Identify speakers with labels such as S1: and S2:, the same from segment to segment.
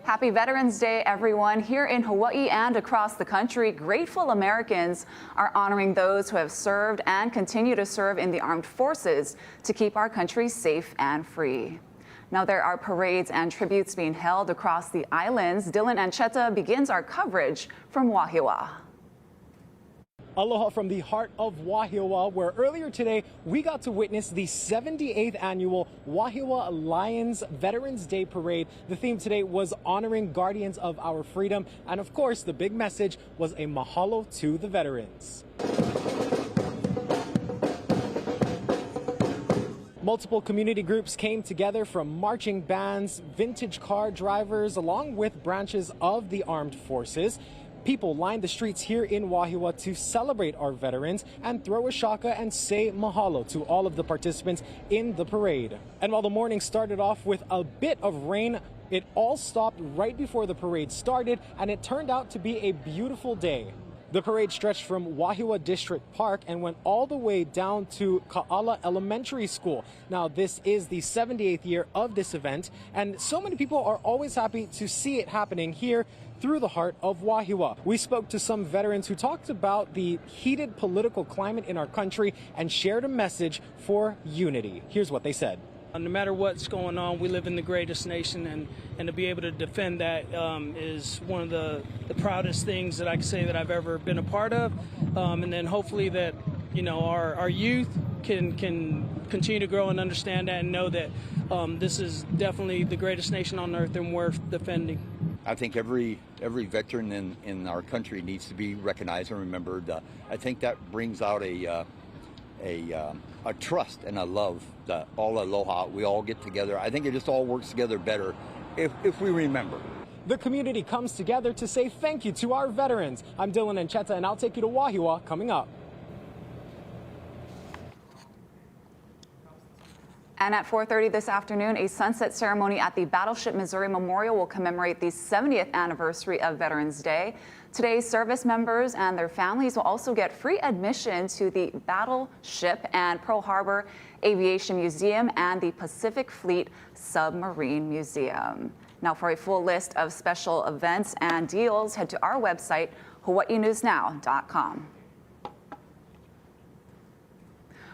S1: Happy Veterans Day, everyone. Here in Hawaii and across the country, grateful Americans are honoring those who have served and continue to serve in the armed forces to keep our country safe and free. Now, there are parades and tributes being held across the islands. Dylan Ancheta begins our coverage from Wahiawa.
S2: Aloha from the heart of Wahiawa, where earlier today we got to witness the 78th annual Wahiawa Lions Veterans Day Parade. The theme today was honoring guardians of our freedom, and of course the big message was a mahalo to the veterans. Multiple community groups came together, from marching bands, vintage car drivers, along with branches of the armed forces. People lined the streets here in Wahiawa to celebrate our veterans and throw a shaka and say mahalo to all of the participants in the parade. And while the morning started off with a bit of rain, it all stopped right before the parade started, and it turned out to be a beautiful day. The parade stretched from Wahiawa District Park and went all the way down to Ka'ala Elementary School. Now, this is the 78th year of this event, and so many people are always happy to see it happening here through the heart of Wahiawa. We spoke to some veterans who talked about the heated political climate in our country and shared a message for unity. Here's what they said.
S3: No matter what's going on, we live in the greatest nation, and to be able to defend that is one of the proudest things that I can say that I've ever been a part of. And then hopefully that, you know, our youth can continue to grow and understand that and know that this is definitely the greatest nation on earth and worth defending.
S4: I think every veteran in our country needs to be recognized and remembered. I think that brings out a trust and a love, that all aloha, we all get together. I think it just all works together better if we remember.
S2: The community comes together to say thank you to our veterans. I'm Dylan Ancheta, and I'll take you to Wahiawa coming up.
S1: And at 4:30 this afternoon, a sunset ceremony at the Battleship Missouri Memorial will commemorate the 70th anniversary of Veterans Day. Today, service members and their families will also get free admission to the Battleship and Pearl Harbor Aviation Museum and the Pacific Fleet Submarine Museum. Now, for a full list of special events and deals, head to our website, hawaiinewsnow.com.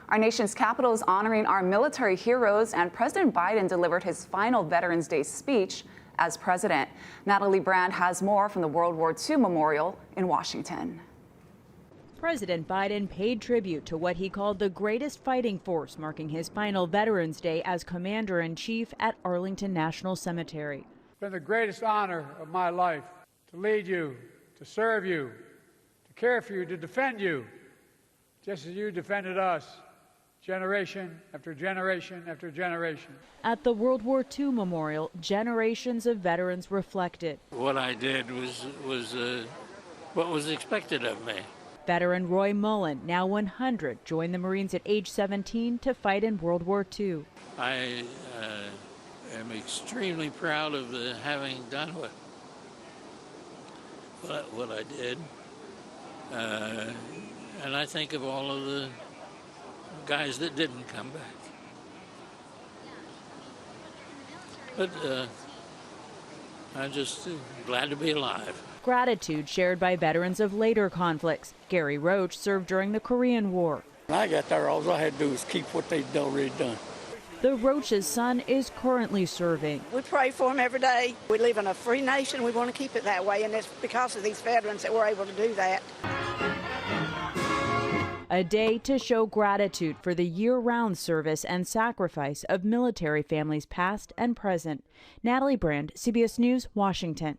S1: Our nation's capital is honoring our military heroes, and President Biden delivered his final Veterans Day speech as president. Natalie Brand has more from the World War II Memorial in Washington.
S5: President Biden paid tribute to what he called the greatest fighting force, marking his final Veterans Day as Commander-in-Chief at Arlington National Cemetery.
S6: It's been the greatest honor of my life to lead you, to serve you, to care for you, to defend you, just as you defended us. Generation after generation after generation.
S5: At the World War II Memorial, generations of veterans reflected.
S7: What I did was what was expected of me.
S5: Veteran Roy Mullen, now 100, joined the Marines at age 17 to fight in World War II.
S7: I am extremely proud of having done what I did. And I think of all of the guys that didn't come back. But I'm just glad to be alive.
S5: Gratitude shared by veterans of later conflicts. Gary Roach served during the Korean War.
S8: When I got there, all I had to do was keep what they'd already done.
S5: The Roach's son is currently serving.
S9: We pray for him every day. We live in a free nation. We want to keep it that way, and it's because of these veterans that we're able to do that.
S5: A day to show gratitude for the year-round service and sacrifice of military families past and present. Natalie Brand, CBS News, Washington.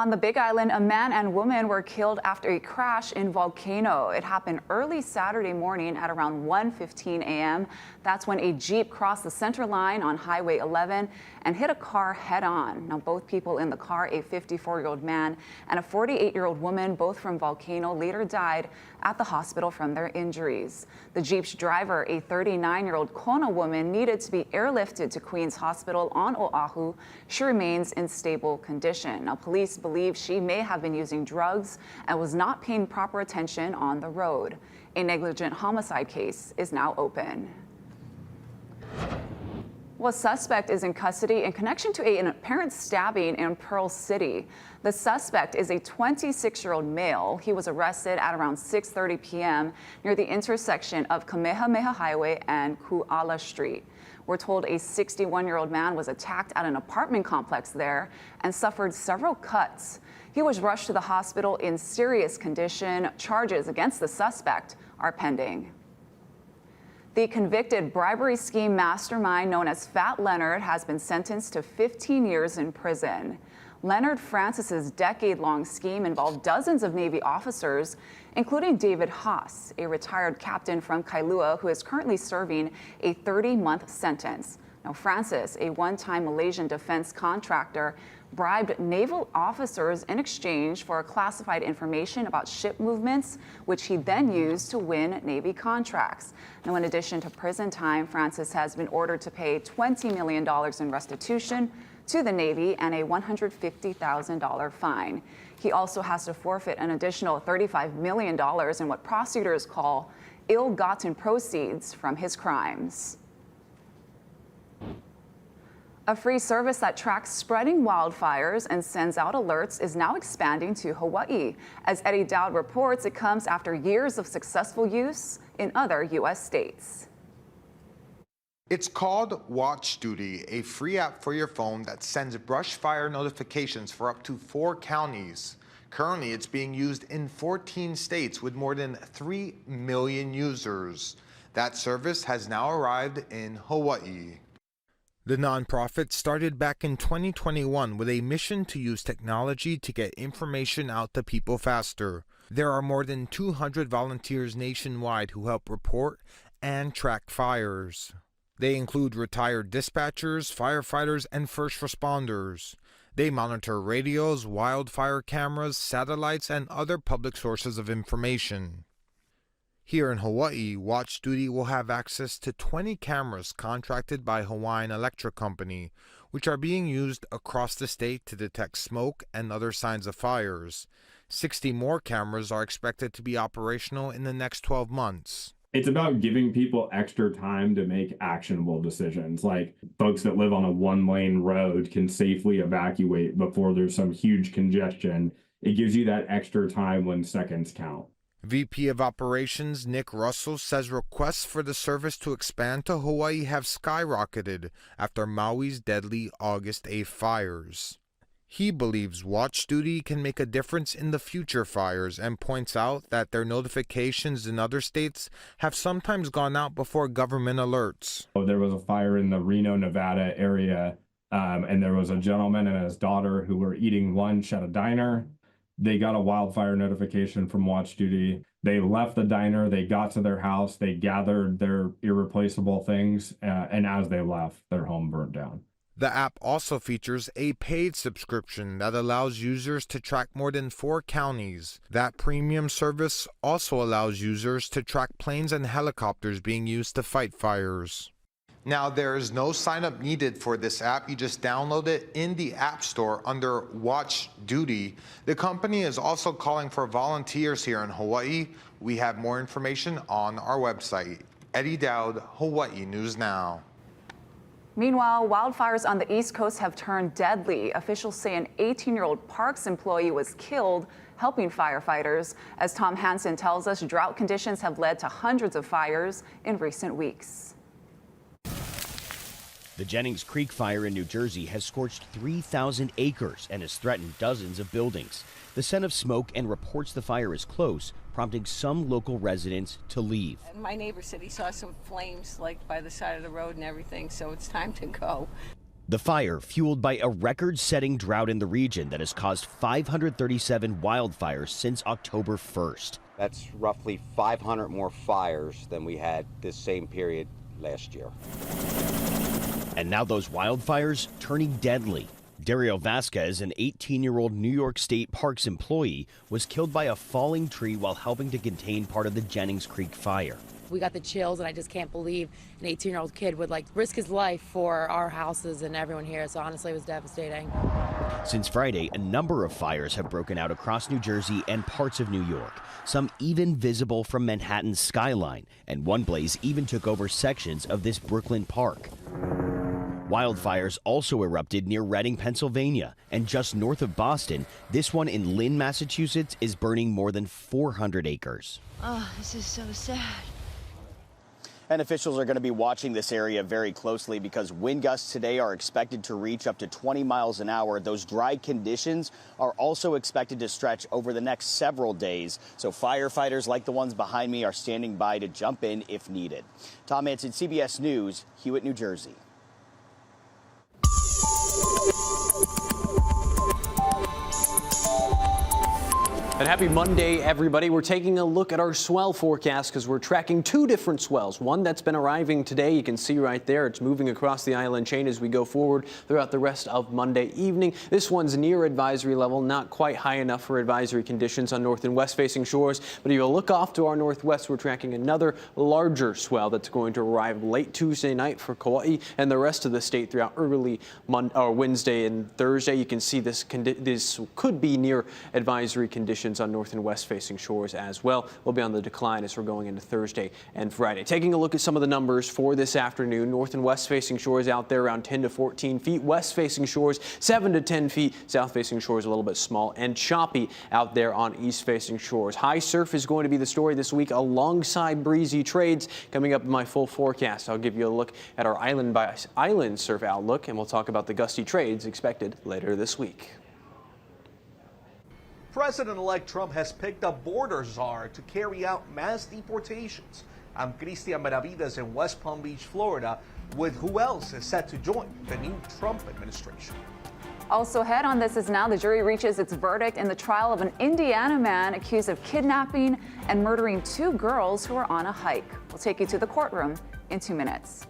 S1: On the Big Island, a man and woman were killed after a crash in Volcano. It happened early Saturday morning at around 1:15 a.m. That's when a Jeep crossed the center line on Highway 11 and hit a car head on. Now, both people in the car, a 54-year-old man and a 48-year-old woman, both from Volcano, later died at the hospital from their injuries. The Jeep's driver, a 39-year-old Kona woman, needed to be airlifted to Queens Hospital on Oahu. She remains in stable condition. Now, police believe she may have been using drugs and was not paying proper attention on the road. A negligent homicide case is now open. Well, a suspect is in custody in connection to an apparent stabbing in Pearl City. The suspect is a 26-year-old male. He was arrested at around 6:30 p.m. near the intersection of Kamehameha Highway and Kuala Street. We're told a 61-year-old man was attacked at an apartment complex there and suffered several cuts. He was rushed to the hospital in serious condition. Charges against the suspect are pending. The convicted bribery scheme mastermind known as Fat Leonard has been sentenced to 15 years in prison. Leonard Francis's decade-long scheme involved dozens of Navy officers, including David Haas, a retired captain from Kailua who is currently serving a 30-month sentence. Now, Francis, a one-time Malaysian defense contractor, bribed naval officers in exchange for classified information about ship movements, which he then used to win Navy contracts. Now, in addition to prison time, Francis has been ordered to pay $20 million in restitution to the Navy and a $150,000 fine. He also has to forfeit an additional $35 million in what prosecutors call ill-gotten proceeds from his crimes. A free service that tracks spreading wildfires and sends out alerts is now expanding to Hawaii. As Eddie Dowd reports, it comes after years of successful use in other U.S. states.
S10: It's called Watch Duty, a free app for your phone that sends brush fire notifications for up to 4 counties. Currently, it's being used in 14 states with more than 3 million users. That service has now arrived in Hawaii. The nonprofit started back in 2021 with a mission to use technology to get information out to people faster. There are more than 200 volunteers nationwide who help report and track fires. They include retired dispatchers, firefighters, and first responders. They monitor radios, wildfire cameras, satellites, and other public sources of information. Here in Hawaii, Watch Duty will have access to 20 cameras contracted by Hawaiian Electric Company, which are being used across the state to detect smoke and other signs of fires. 60 more cameras are expected to be operational in the next 12 months.
S11: It's about giving people extra time to make actionable decisions. Like folks that live on a 1-lane road can safely evacuate before there's some huge congestion. It gives you that extra time when seconds count.
S10: VP of Operations Nick Russell says requests for the service to expand to Hawaii have skyrocketed after Maui's deadly August 8 fires. He believes Watch Duty can make a difference in the future fires and points out that their notifications in other states have sometimes gone out before government alerts.
S11: There was a fire in the Reno, Nevada area, and there was a gentleman and his daughter who were eating lunch at a diner. They got a wildfire notification from Watch Duty. They left the diner, they got to their house, they gathered their irreplaceable things, and as they left, their home burned down.
S10: The app also features a paid subscription that allows users to track more than 4 counties. That premium service also allows users to track planes and helicopters being used to fight fires. Now, there is no sign-up needed for this app. You just download it in the App Store under Watch Duty. The company is also calling for volunteers here in Hawaii. We have more information on our website. Eddie Dowd, Hawaii News Now.
S1: Meanwhile, wildfires on the East Coast have turned deadly. Officials say an 18-year-old Parks employee was killed helping firefighters. As Tom Hansen tells us, drought conditions have led to hundreds of fires in recent weeks.
S12: The Jennings Creek fire in New Jersey has scorched 3,000 acres and has threatened dozens of buildings. The scent of smoke and reports the fire is close, prompting some local residents to leave.
S13: My neighbor said he saw some flames like by the side of the road and everything, so it's time to go.
S12: The fire fueled by a record-setting drought in the region that has caused 537 wildfires since October 1st.
S13: That's roughly 500 more fires than we had this same period last year.
S12: And now those wildfires turning deadly. Dario Vasquez, an 18-year-old New York State Parks employee, was killed by a falling tree while helping to contain part of the Jennings Creek fire.
S14: We got the chills, and I just can't believe an 18-year-old kid would risk his life for our houses and everyone here. So honestly, it was devastating.
S12: Since Friday, a number of fires have broken out across New Jersey and parts of New York, some even visible from Manhattan's skyline, and one blaze even took over sections of this Brooklyn park. Wildfires also erupted near Reading, Pennsylvania, and just north of Boston, this one in Lynn, Massachusetts, is burning more than 400 acres.
S15: Oh, this is so sad.
S16: And officials are going to be watching this area very closely because wind gusts today are expected to reach up to 20 miles an hour. Those dry conditions are also expected to stretch over the next several days. So firefighters like the ones behind me are standing by to jump in if needed. Tom Manson, CBS News, Hewitt, New Jersey.
S17: And happy Monday, everybody. We're taking a look at our swell forecast because we're tracking two different swells. One that's been arriving today. You can see right there. It's moving across the island chain as we go forward throughout the rest of Monday evening. This one's near advisory level, not quite high enough for advisory conditions on north and west facing shores. But if you look off to our northwest, we're tracking another larger swell that's going to arrive late Tuesday night for Kauai and the rest of the state throughout early Wednesday and Thursday. You can see this could be near advisory conditions on north and west facing shores as well. We'll be on the decline as we're going into Thursday and Friday. Taking a look at some of the numbers for this afternoon, north and west facing shores out there around 10 to 14 feet, west facing shores 7 to 10 feet, south facing shores a little bit small and choppy out there on east facing shores. High surf is going to be the story this week alongside breezy trades. Coming up in my full forecast, I'll give you a look at our island by island surf outlook, and we'll talk about the gusty trades expected later this week.
S18: President-elect Trump has picked a border czar to carry out mass deportations. I'm Cristian Maravidas in West Palm Beach, Florida, with who else is set to join the new Trump administration.
S1: Also ahead on This Is Now, the jury reaches its verdict in the trial of an Indiana man accused of kidnapping and murdering 2 girls who were on a hike. We'll take you to the courtroom in 2 minutes.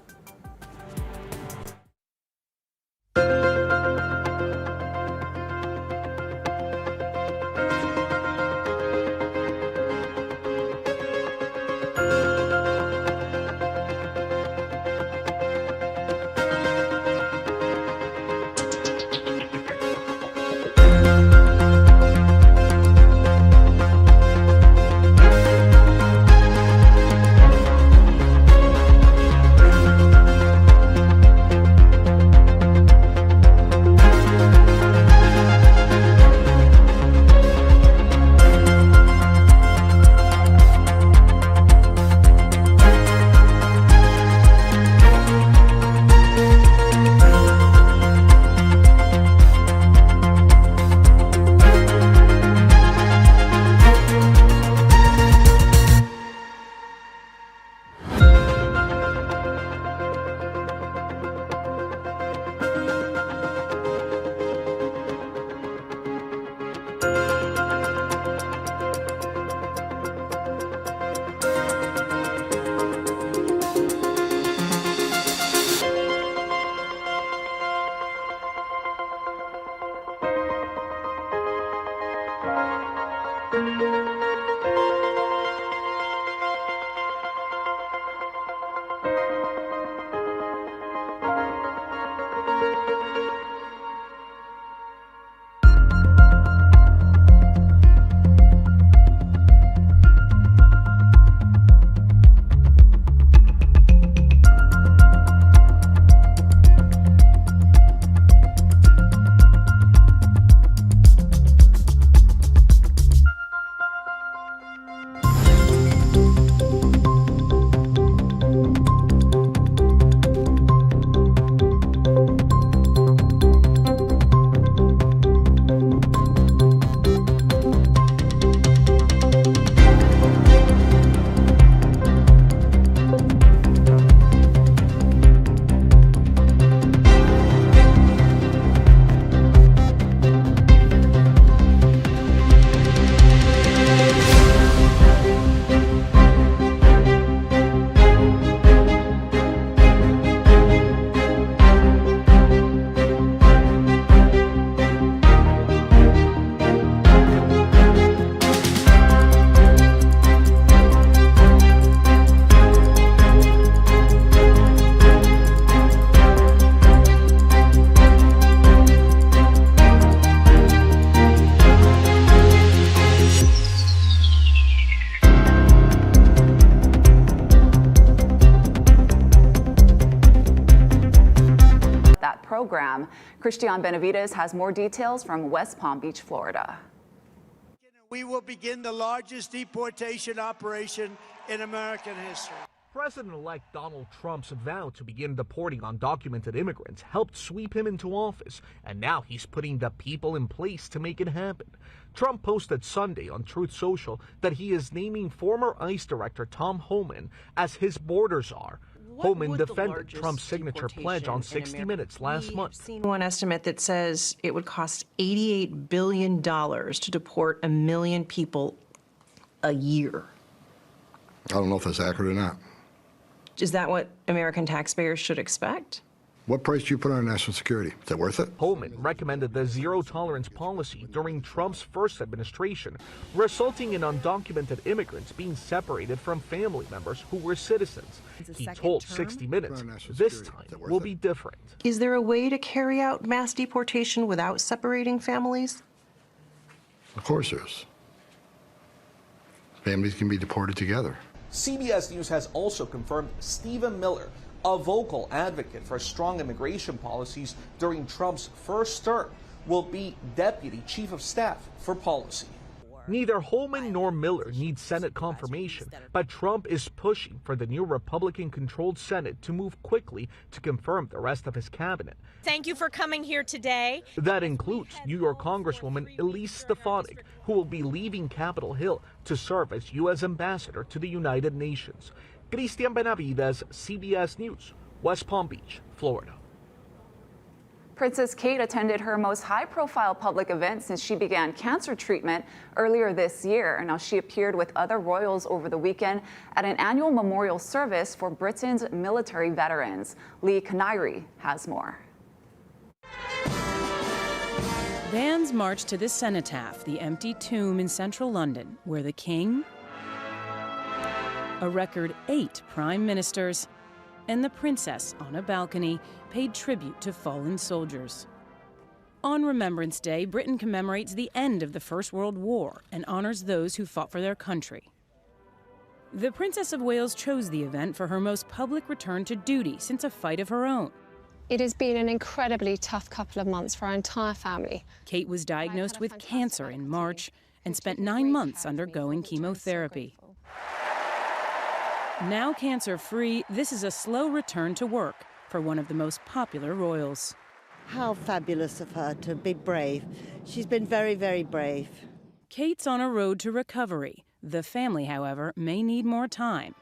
S1: program. Christian Benavides has more details from West Palm Beach, Florida.
S19: We will begin the largest deportation operation in American history.
S18: President-elect Donald Trump's vow to begin deporting undocumented immigrants helped sweep him into office, and now he's putting the people in place to make it happen. Trump posted Sunday on Truth Social that he is naming former ICE Director Tom Homan as his border czar. Homan defended Trump's signature pledge on 60 Minutes last month.
S20: I've seen one estimate that says it would cost $88 billion to deport 1 million people a year.
S21: I don't know if that's accurate or not.
S20: Is that what American taxpayers should expect?
S21: What price do you put on national security? Is that worth it?
S18: Homan recommended the zero-tolerance policy during Trump's first administration, resulting in undocumented immigrants being separated from family members who were citizens. He told 60 Minutes this time will be different.
S20: Is there a way to carry out mass deportation without separating families?
S21: Of course there is. Families can be deported together.
S18: CBS News has also confirmed Stephen Miller, a vocal advocate for strong immigration policies during Trump's first term, will be Deputy Chief of Staff for Policy. Neither Holman nor Miller need Senate confirmation, but Trump is pushing for the new Republican-controlled Senate to move quickly to confirm the rest of his cabinet.
S22: Thank you for coming here today.
S18: That includes New York Congresswoman Elise Stefanik, who will be leaving Capitol Hill to serve as U.S. Ambassador to the United Nations. Christian Benavides, CBS News, West Palm Beach, Florida.
S1: Princess Kate attended her most high-profile public event since she began cancer treatment earlier this year. Now, she appeared with other royals over the weekend at an annual memorial service for Britain's military veterans. Lee Canary has more.
S23: Bands marched to the cenotaph, the empty tomb in central London, where the King, a record 8 prime ministers, and the princess on a balcony paid tribute to fallen soldiers. On Remembrance Day, Britain commemorates the end of the First World War and honors those who fought for their country. The Princess of Wales chose the event for her most public return to duty since a fight of her own.
S24: It has been an incredibly tough couple of months for our entire family.
S23: Kate was diagnosed with cancer in March and spent 9 months undergoing chemotherapy. Now cancer-free, this is a slow return to work for one of the most popular royals.
S25: How fabulous of her to be brave. She's been very, very brave.
S23: Kate's on a road to recovery. The family, however, may need more time.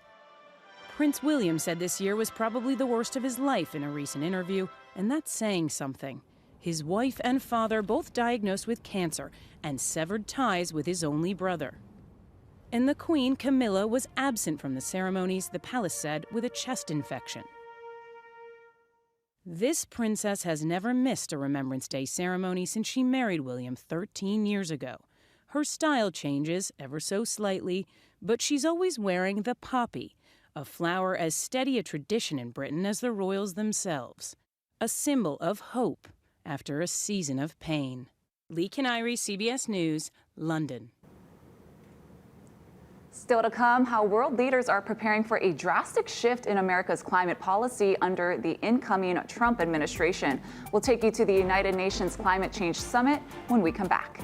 S23: Prince William said this year was probably the worst of his life in a recent interview, and that's saying something. His wife and father both diagnosed with cancer and severed ties with his only brother. And the Queen, Camilla, was absent from the ceremonies, the palace said, with a chest infection. This princess has never missed a Remembrance Day ceremony since she married William 13 years ago. Her style changes ever so slightly, but she's always wearing the poppy, a flower as steady a tradition in Britain as the royals themselves, a symbol of hope after a season of pain. Lee Canary, CBS News, London.
S1: Still to come, how world leaders are preparing for a drastic shift in America's climate policy under the incoming Trump administration. We'll take you to the United Nations Climate Change Summit when we come back.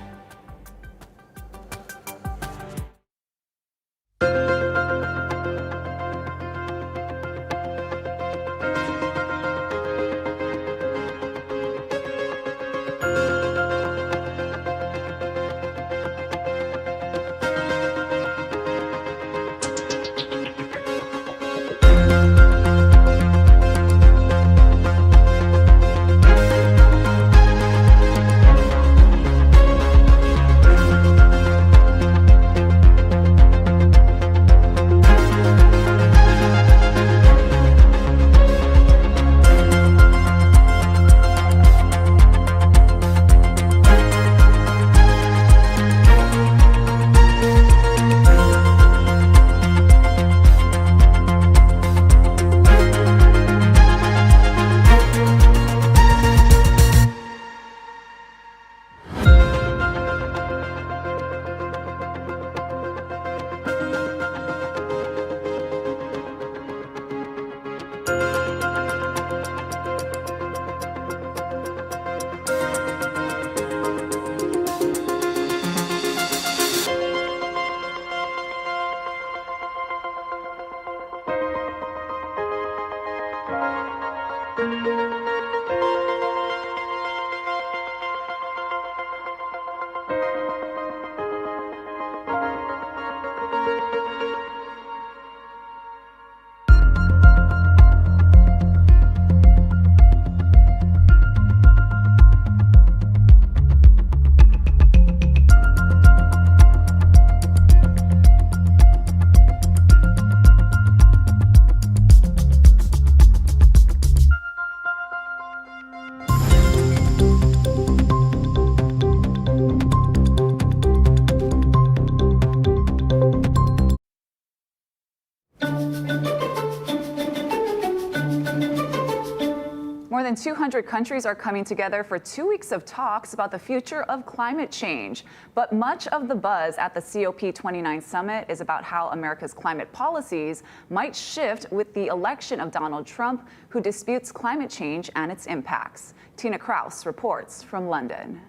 S1: More than 200 countries are coming together for 2 weeks of talks about the future of climate change. But much of the buzz at the COP29 summit is about how America's climate policies might shift with the election of Donald Trump, who disputes climate change and its impacts. Tina Kraus reports from London.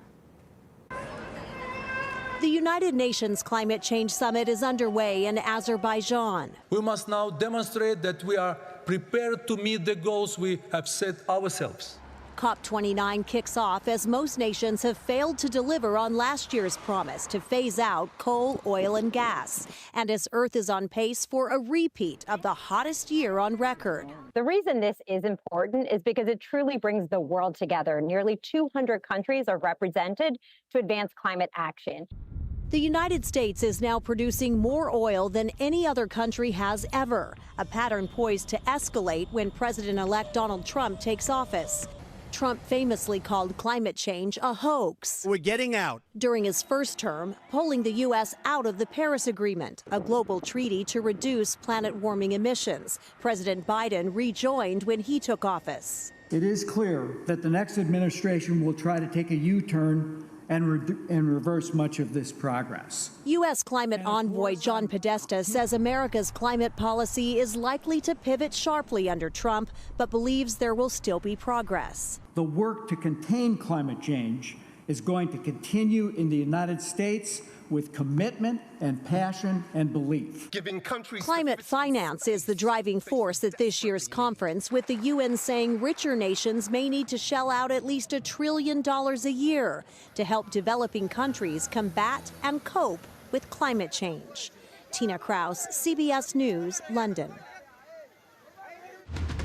S2: The United Nations Climate Change Summit is underway in Azerbaijan.
S3: We must now demonstrate that we are prepared to meet the goals we have set ourselves.
S2: COP29 kicks off as most nations have failed to deliver on last year's promise to phase out coal, oil, and gas, and as Earth is on pace for a repeat of the hottest year on record.
S4: The reason this is important is because it truly brings the world together. Nearly 200 countries are represented to advance climate action.
S2: The United States is now producing more oil than any other country has ever, a pattern poised to escalate when President-elect Donald Trump takes office. Trump famously called climate change a hoax.
S19: We're getting out.
S2: During his first term, pulling the U.S. out of the Paris Agreement, a global treaty to reduce planet-warming emissions. President Biden rejoined when he took office.
S6: It is clear that the next administration will try to take a U-turn and reverse much of this progress.
S2: U.S. climate envoy John Podesta says America's climate policy is likely to pivot sharply under Trump, but believes there will still be progress.
S6: The work to contain climate change is going to continue in the United States with commitment and passion and belief.
S2: Climate finance is the driving force at this year's conference, with the UN saying richer nations may need to shell out at least $1 trillion a year to help developing countries combat and cope with climate change. Tina Kraus, CBS News, London.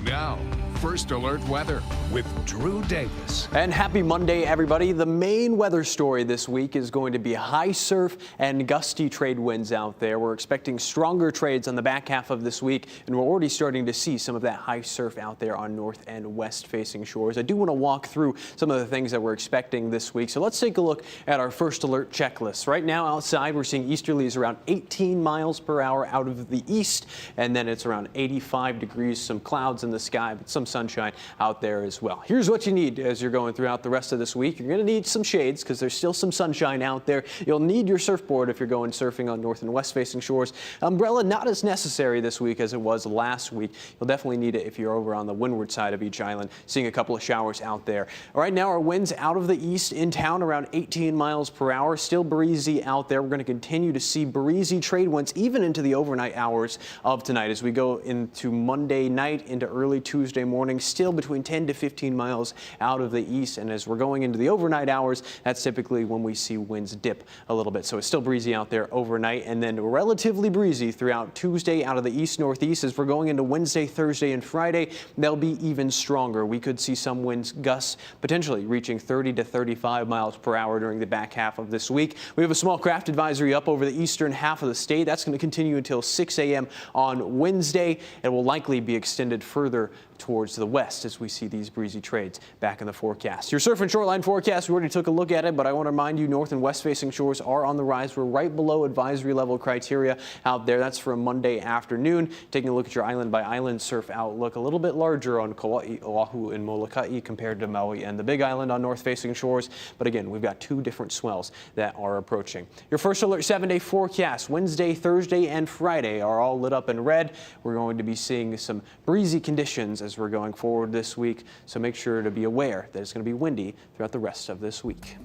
S7: Now, First Alert Weather with Drew Davis.
S17: And happy Monday, everybody. The main weather story this week is going to be high surf and gusty trade winds out there. We're expecting stronger trades on the back half of this week, and we're already starting to see some of that high surf out there on north and west facing shores. I do want to walk through some of the things that we're expecting this week. So let's take a look at our First Alert checklist. Right now outside, we're seeing easterlies around 18 miles per hour out of the east, and then it's around 85 degrees, some clouds in the sky, but some sunshine out there as well. Here's what you need as you're going throughout the rest of this week. You're going to need some shades because there's still some sunshine out there. You'll need your surfboard if you're going surfing on north and west facing shores. Umbrella not as necessary this week as it was last week. You'll definitely need it if you're over on the windward side of each island, seeing a couple of showers out there. Right now, our winds out of the east in town around 18 miles per hour. Still breezy out there. We're going to continue to see breezy trade winds even into the overnight hours of tonight as we go into Monday night into early Tuesday morning. Still between 10 to 15 miles out of the east, and as we're going into the overnight hours, that's typically when we see winds dip a little bit. So it's still breezy out there overnight, and then relatively breezy throughout Tuesday out of the east northeast. As we're going into Wednesday, Thursday, and Friday, they'll be even stronger. We could see some winds gusts potentially reaching 30 to 35 miles per hour during the back half of this week. We have a small craft advisory up over the eastern half of the state. That's going to continue until 6 a.m. on Wednesday. It will likely be extended further towards the west as we see these breezy trades back in the forecast. Your surf and shoreline forecast, we already took a look at it, but I want to remind you north and west facing shores are on the rise. We're right below advisory level criteria out there. That's for a Monday afternoon. Taking a look at your island by island surf outlook, a little bit larger on Kauai, Oahu, and Molokai compared to Maui and the Big Island on north facing shores. But again, we've got two different swells that are approaching. Your First Alert 7-day forecast, Wednesday, Thursday, and Friday are all lit up in red. We're going to be seeing some breezy conditions as we're going forward this week, so make sure to be aware that it's going to be windy throughout the rest of this week.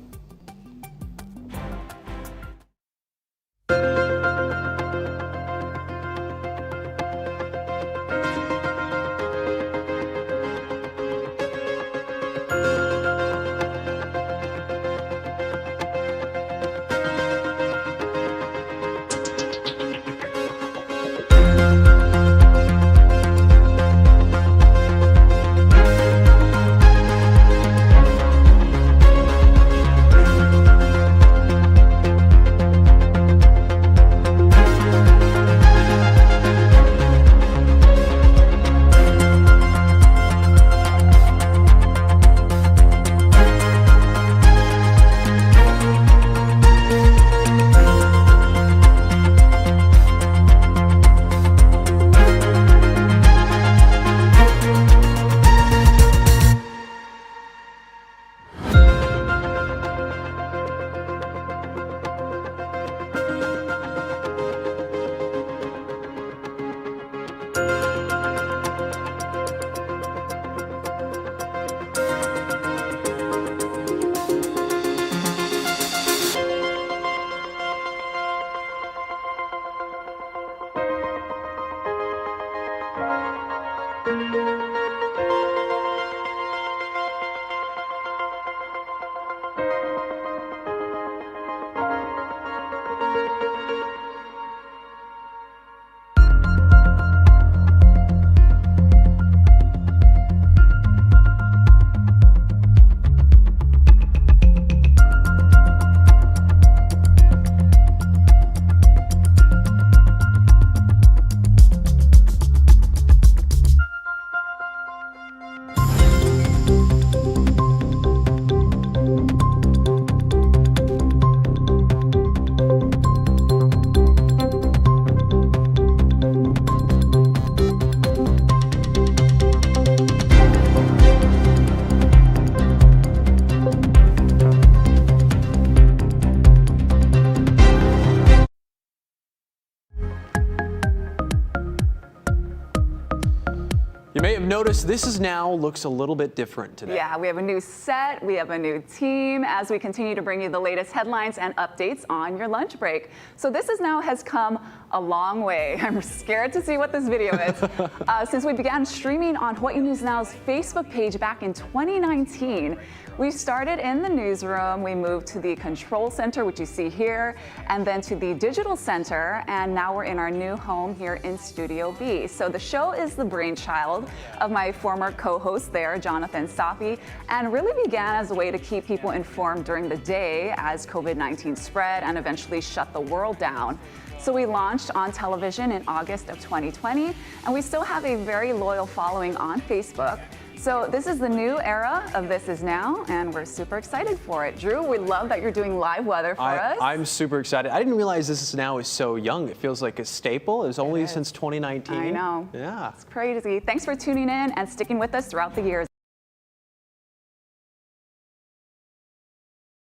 S17: have noticed this is now looks a little bit different today.
S1: Yeah, we have a new set, we have a new team as we continue to bring you the latest headlines and updates on your lunch break. So this is now has come a long way. I'm scared to see what this video is. Since we began streaming on Hawaii News Now's Facebook page back in 2019, we started in the newsroom, we moved to the control center, which you see here, and then to the digital center, and now we're in our new home here in Studio B. So the show is the brainchild of my former co-host there, Jonathan Safi, and really began as a way to keep people informed during the day as COVID-19 spread and eventually shut the world down. So we launched on television in August of 2020, and we still have a very loyal following on Facebook. So this is the new era of This Is Now, and we're super excited for it. Drew, we love that you're doing live weather for us.
S17: I'm super excited. I didn't realize This Is Now is so young. It feels like a staple. It's only since 2019.
S1: I know.
S17: Yeah.
S1: It's crazy. Thanks for tuning in and sticking with us throughout the years.